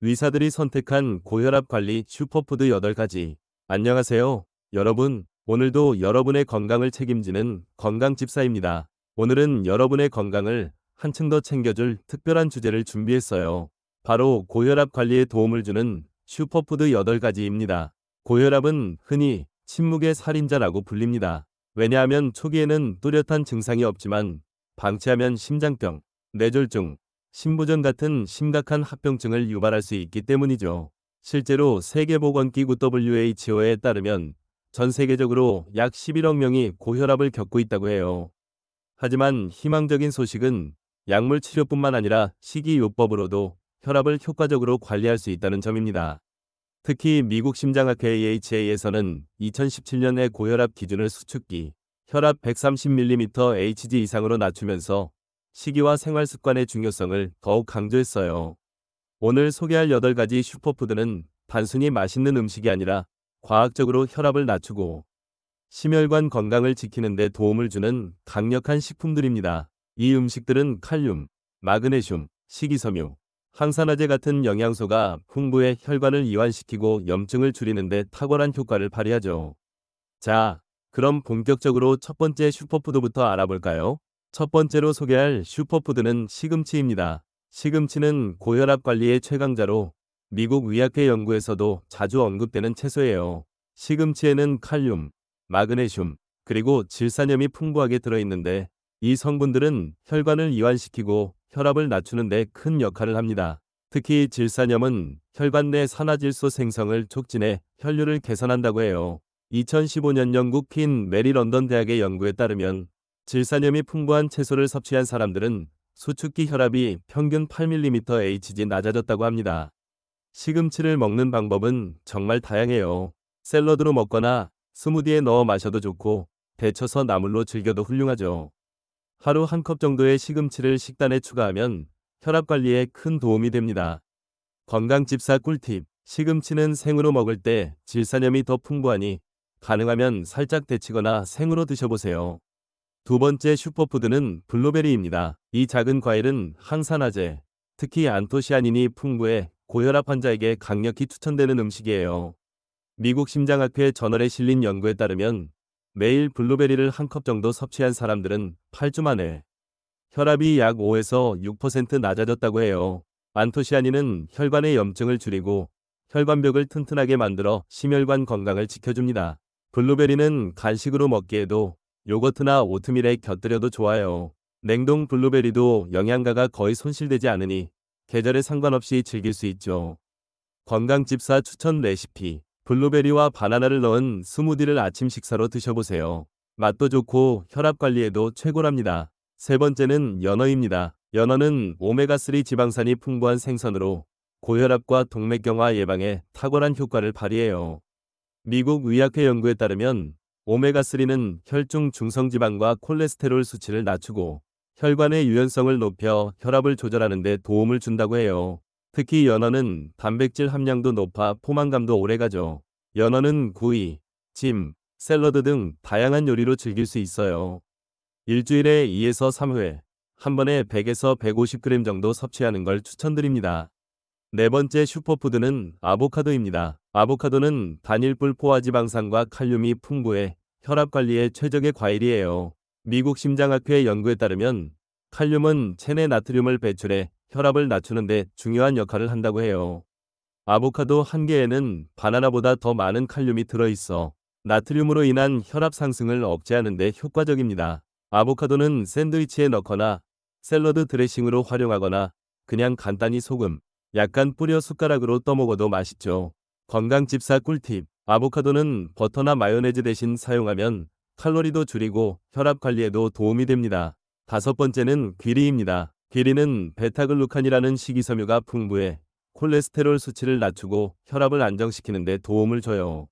의사들이 선택한 고혈압 관리 슈퍼푸드 8가지. 안녕하세요, 여러분. 오늘도 여러분의 건강을 책임지는 건강집사입니다. 오늘은 여러분의 건강을 한층 더 챙겨줄 특별한 주제를 준비했어요. 바로 고혈압 관리에 도움을 주는 슈퍼푸드 8가지입니다. 고혈압은 흔히 침묵의 살인자라고 불립니다. 왜냐하면 초기에는 뚜렷한 증상이 없지만 방치하면 심장병, 뇌졸중, 심부전 같은 심각한 합병증을 유발할 수 있기 때문이죠. 실제로 세계보건기구 WHO에 따르면 전 세계적으로 약 11억 명이 고혈압을 겪고 있다고 해요. 하지만 희망적인 소식은 약물 치료뿐만 아니라 식이요법으로도 혈압을 효과적으로 관리할 수 있다는 점입니다. 특히 미국 심장학회 AHA에서는 2017년에 고혈압 기준을 수축기 혈압 130mm Hg 이상으로 낮추면서 식이와 생활 습관의 중요성을 더욱 강조했어요. 오늘 소개할 8가지 슈퍼푸드는 단순히 맛있는 음식이 아니라 과학적으로 혈압을 낮추고 심혈관 건강을 지키는 데 도움을 주는 강력한 식품들입니다. 이 음식들은 칼륨, 마그네슘, 식이섬유, 항산화제 같은 영양소가 풍부해 혈관을 이완시키고 염증을 줄이는 데 탁월한 효과를 발휘하죠. 자, 그럼 본격적으로 첫 번째 슈퍼푸드부터 알아볼까요? 첫 번째로 소개할 슈퍼푸드는 시금치입니다. 시금치는 고혈압 관리의 최강자로 미국 의학회 연구에서도 자주 언급되는 채소예요. 시금치에는 칼륨, 마그네슘, 그리고 질산염이 풍부하게 들어있는데 이 성분들은 혈관을 이완시키고 혈압을 낮추는 데 큰 역할을 합니다. 특히 질산염은 혈관 내 산화질소 생성을 촉진해 혈류를 개선한다고 해요. 2015년 영국 퀸 메리 런던 대학의 연구에 따르면 질산염이 풍부한 채소를 섭취한 사람들은 수축기 혈압이 평균 8mm Hg 낮아졌다고 합니다. 시금치를 먹는 방법은 정말 다양해요. 샐러드로 먹거나 스무디에 넣어 마셔도 좋고 데쳐서 나물로 즐겨도 훌륭하죠. 하루 한 컵 정도의 시금치를 식단에 추가하면 혈압 관리에 큰 도움이 됩니다. 건강집사 꿀팁. 시금치는 생으로 먹을 때 질산염이 더 풍부하니 가능하면 살짝 데치거나 생으로 드셔보세요. 두 번째 슈퍼푸드는 블루베리입니다. 이 작은 과일은 항산화제, 특히 안토시아닌이 풍부해 고혈압 환자에게 강력히 추천되는 음식이에요. 미국 심장학회 저널에 실린 연구에 따르면 매일 블루베리를 한 컵 정도 섭취한 사람들은 8주 만에 혈압이 약 5에서 6% 낮아졌다고 해요. 안토시아닌은 혈관의 염증을 줄이고 혈관벽을 튼튼하게 만들어 심혈관 건강을 지켜줍니다. 블루베리는 간식으로 먹기에도 요거트나 오트밀에 곁들여도 좋아요. 냉동 블루베리도 영양가가 거의 손실되지 않으니 계절에 상관없이 즐길 수 있죠. 건강집사 추천 레시피. 블루베리와 바나나를 넣은 스무디를 아침 식사로 드셔보세요. 맛도 좋고 혈압 관리에도 최고랍니다. 세 번째는 연어입니다. 연어는 오메가3 지방산이 풍부한 생선으로 고혈압과 동맥경화 예방에 탁월한 효과를 발휘해요. 미국 의학회 연구에 따르면 오메가3는 혈중 중성지방과 콜레스테롤 수치를 낮추고 혈관의 유연성을 높여 혈압을 조절하는 데 도움을 준다고 해요. 특히 연어는 단백질 함량도 높아 포만감도 오래가죠. 연어는 구이, 찜, 샐러드 등 다양한 요리로 즐길 수 있어요. 일주일에 2에서 3회, 한 번에 100에서 150g 정도 섭취하는 걸 추천드립니다. 네 번째 슈퍼푸드는 아보카도입니다. 아보카도는 단일불 포화지방산과 칼륨이 풍부해 혈압 관리에 최적의 과일이에요. 미국 심장학회 연구에 따르면 칼륨은 체내 나트륨을 배출해 혈압을 낮추는 데 중요한 역할을 한다고 해요. 아보카도 한 개에는 바나나보다 더 많은 칼륨이 들어있어 나트륨으로 인한 혈압 상승을 억제하는 데 효과적입니다. 아보카도는 샌드위치에 넣거나 샐러드 드레싱으로 활용하거나 그냥 간단히 소금, 약간 뿌려 숟가락으로 떠먹어도 맛있죠. 건강집사 꿀팁. 아보카도는 버터나 마요네즈 대신 사용하면 칼로리도 줄이고 혈압 관리에도 도움이 됩니다. 다섯 번째는 귀리입니다. 귀리는 베타글루칸이라는 식이섬유가 풍부해 콜레스테롤 수치를 낮추고 혈압을 안정시키는 데 도움을 줘요.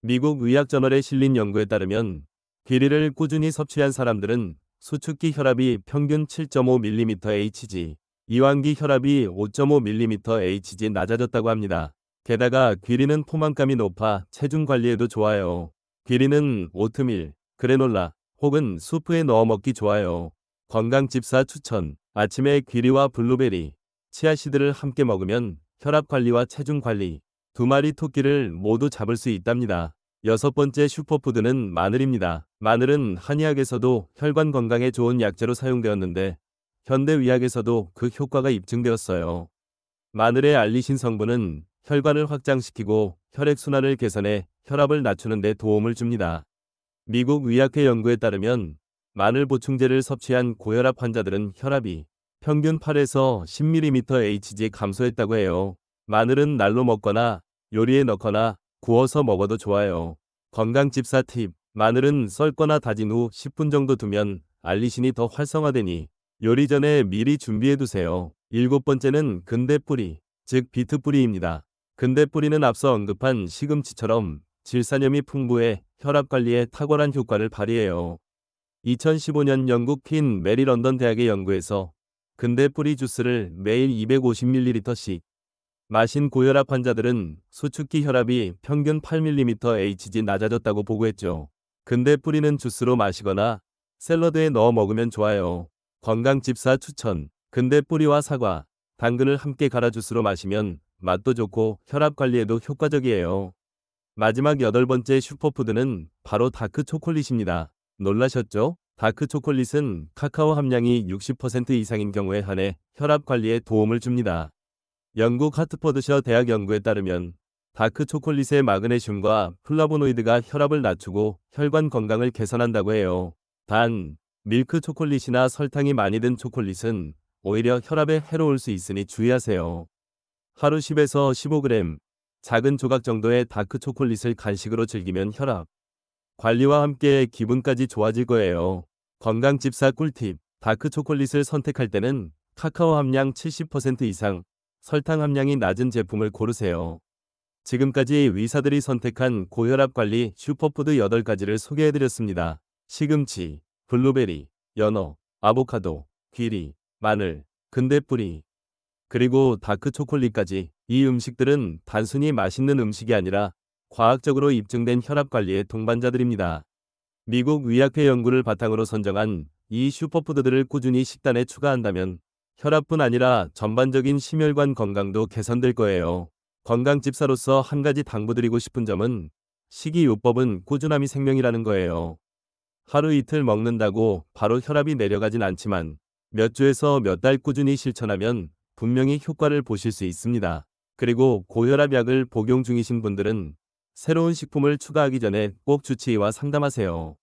미국 의학저널에 실린 연구에 따르면 귀리를 꾸준히 섭취한 사람들은 수축기 혈압이 평균 7.5mm Hg, 이완기 혈압이 5.5mm Hg 낮아졌다고 합니다. 게다가 귀리는 포만감이 높아 체중 관리에도 좋아요. 귀리는 오트밀, 그래놀라 혹은 수프에 넣어 먹기 좋아요. 건강집사 추천. 아침에 귀리와 블루베리, 치아씨드를 함께 먹으면 혈압 관리와 체중 관리, 2마리 토끼를 모두 잡을 수 있답니다. 6번째 슈퍼푸드는 마늘입니다. 마늘은 한의학에서도 혈관 건강에 좋은 약재로 사용되었는데 현대의학에서도 그 효과가 입증되었어요. 마늘의 알리신 성분은 혈관을 확장시키고 혈액순환을 개선해 혈압을 낮추는 데 도움을 줍니다. 미국 의학회 연구에 따르면 마늘 보충제를 섭취한 고혈압 환자들은 혈압이 평균 8에서 10mmHg 감소했다고 해요. 마늘은 날로 먹거나 요리에 넣거나 구워서 먹어도 좋아요. 건강집사 팁. 마늘은 썰거나 다진 후 10분 정도 두면 알리신이 더 활성화되니 요리 전에 미리 준비해 두세요. 7번째는 근대뿌리, 즉 비트뿌리입니다. 근대뿌리는 앞서 언급한 시금치처럼 질산염이 풍부해 혈압 관리에 탁월한 효과를 발휘해요. 2015년 영국 퀸 메리 런던 대학의 연구에서 근대뿌리 주스를 매일 250ml씩 마신 고혈압 환자들은 수축기 혈압이 평균 8mmHg 낮아졌다고 보고했죠. 근대뿌리는 주스로 마시거나 샐러드에 넣어 먹으면 좋아요. 건강집사 추천. 근대뿌리와 사과, 당근을 함께 갈아 주스로 마시면 맛도 좋고 혈압 관리에도 효과적이에요. 마지막 8번째 슈퍼푸드는 바로 다크 초콜릿입니다. 놀라셨죠? 다크 초콜릿은 카카오 함량이 60% 이상인 경우에 한해 혈압 관리에 도움을 줍니다. 영국 하트퍼드셔 대학 연구에 따르면 다크 초콜릿의 마그네슘과 플라보노이드가 혈압을 낮추고 혈관 건강을 개선한다고 해요. 단, 밀크 초콜릿이나 설탕이 많이 든 초콜릿은 오히려 혈압에 해로울 수 있으니 주의하세요. 하루 10에서 15g, 작은 조각 정도의 다크 초콜릿을 간식으로 즐기면 혈압 관리와 함께 기분까지 좋아질 거예요. 건강집사 꿀팁. 다크 초콜릿을 선택할 때는 카카오 함량 70% 이상, 설탕 함량이 낮은 제품을 고르세요. 지금까지 의사들이 선택한 고혈압 관리 슈퍼푸드 8가지를 소개해드렸습니다. 시금치, 블루베리, 연어, 아보카도, 귀리, 마늘, 근대뿌리, 그리고 다크 초콜릿까지. 이 음식들은 단순히 맛있는 음식이 아니라 과학적으로 입증된 혈압 관리의 동반자들입니다. 미국 의학회 연구를 바탕으로 선정한 이 슈퍼푸드들을 꾸준히 식단에 추가한다면 혈압뿐 아니라 전반적인 심혈관 건강도 개선될 거예요. 건강집사로서 한 가지 당부드리고 싶은 점은 식이요법은 꾸준함이 생명이라는 거예요. 하루 이틀 먹는다고 바로 혈압이 내려가진 않지만 몇 주에서 몇 달 꾸준히 실천하면 분명히 효과를 보실 수 있습니다. 그리고 고혈압 약을 복용 중이신 분들은 새로운 식품을 추가하기 전에 꼭 주치의와 상담하세요.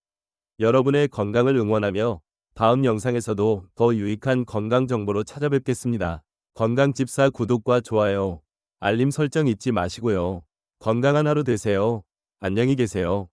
여러분의 건강을 응원하며 다음 영상에서도 더 유익한 건강 정보로 찾아뵙겠습니다. 건강집사 구독과 좋아요, 알림 설정 잊지 마시고요. 건강한 하루 되세요. 안녕히 계세요.